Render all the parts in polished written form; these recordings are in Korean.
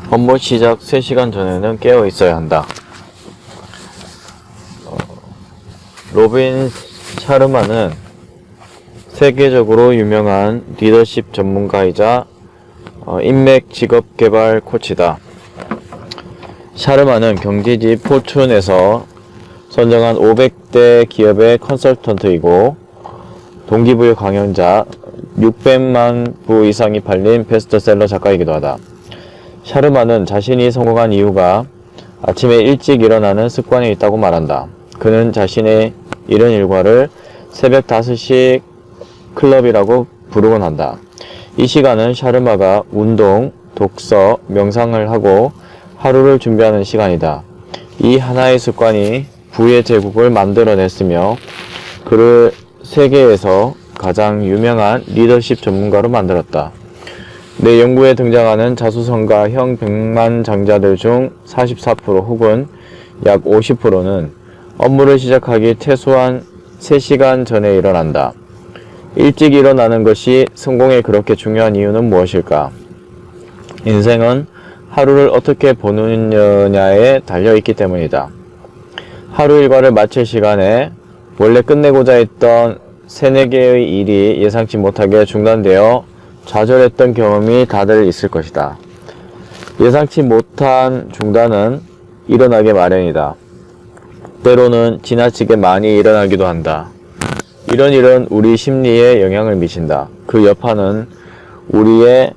업무 시작 3시간 전에는 깨어 있어야 한다. 로빈 샤르마는 세계적으로 유명한 리더십 전문가이자 인맥 직업 개발 코치다. 샤르마는 경제지 포춘에서 선정한 500대 기업의 컨설턴트이고 동기부여 강연자, 600만 부 이상이 팔린 베스트셀러 작가이기도 하다. 샤르마는 자신이 성공한 이유가 아침에 일찍 일어나는 습관에 있다고 말한다. 그는 자신의 이런 일과를 새벽 5시 클럽이라고 부르곤 한다. 이 시간은 샤르마가 운동, 독서, 명상을 하고 하루를 준비하는 시간이다. 이 하나의 습관이 부의 제국을 만들어냈으며 그를 세계에서 가장 유명한 리더십 전문가로 만들었다. 내 연구에 등장하는 자수성가형 백만장자들 중 44% 혹은 약 50%는 업무를 시작하기 최소한 3시간 전에 일어난다. 일찍 일어나는 것이 성공에 그렇게 중요한 이유는 무엇일까? 인생은 하루를 어떻게 보느냐에 달려있기 때문이다. 하루 일과를 마칠 시간에 원래 끝내고자 했던 3-4개의 일이 예상치 못하게 중단되어 좌절했던 경험이 다들 있을 것이다. 예상치 못한 중단은 일어나게 마련이다. 때로는 지나치게 많이 일어나기도 한다. 이런 일은 우리 심리에 영향을 미친다. 그 여파는 우리의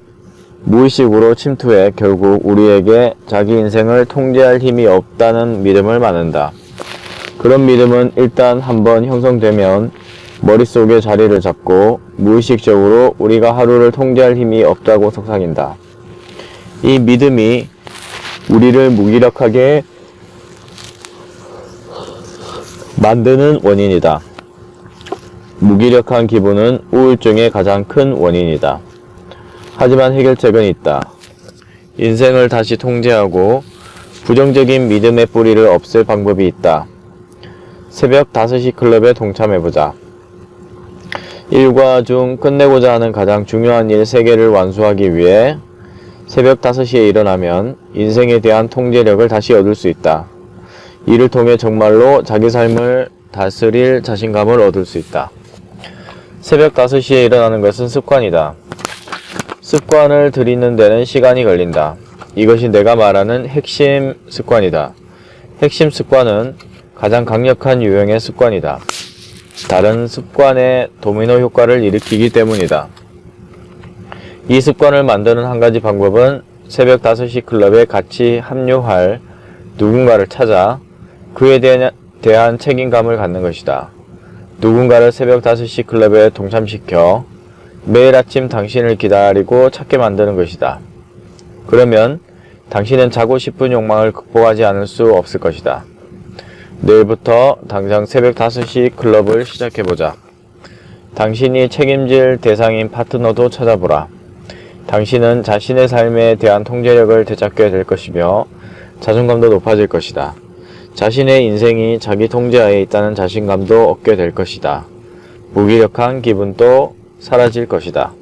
무의식으로 침투해 결국 우리에게 자기 인생을 통제할 힘이 없다는 믿음을 만든다. 그런 믿음은 일단 한번 형성되면 머릿속에 자리를 잡고 무의식적으로 우리가 하루를 통제할 힘이 없다고 속삭인다. 이 믿음이 우리를 무기력하게 만드는 원인이다. 무기력한 기분은 우울증의 가장 큰 원인이다. 하지만 해결책은 있다. 인생을 다시 통제하고 부정적인 믿음의 뿌리를 없앨 방법이 있다. 새벽 5시 클럽에 동참해보자. 일과 중 끝내고자 하는 가장 중요한 일 3개를 완수하기 위해 새벽 5시에 일어나면 인생에 대한 통제력을 다시 얻을 수 있다. 이를 통해 정말로 자기 삶을 다스릴 자신감을 얻을 수 있다. 새벽 5시에 일어나는 것은 습관이다. 습관을 들이는 데는 시간이 걸린다. 이것이 내가 말하는 핵심 습관이다. 핵심 습관은 가장 강력한 유형의 습관이다. 다른 습관의 도미노 효과를 일으키기 때문이다. 이 습관을 만드는 한 가지 방법은 새벽 5시 클럽에 같이 합류할 누군가를 찾아 그에 대한 책임감을 갖는 것이다. 누군가를 새벽 5시 클럽에 동참시켜 매일 아침 당신을 기다리고 찾게 만드는 것이다. 그러면 당신은 자고 싶은 욕망을 극복하지 않을 수 없을 것이다. 내일부터 당장 새벽 5시 클럽을 시작해보자. 당신이 책임질 대상인 파트너도 찾아보라. 당신은 자신의 삶에 대한 통제력을 되찾게 될 것이며 자존감도 높아질 것이다. 자신의 인생이 자기 통제하에 있다는 자신감도 얻게 될 것이다. 무기력한 기분도 사라질 것이다.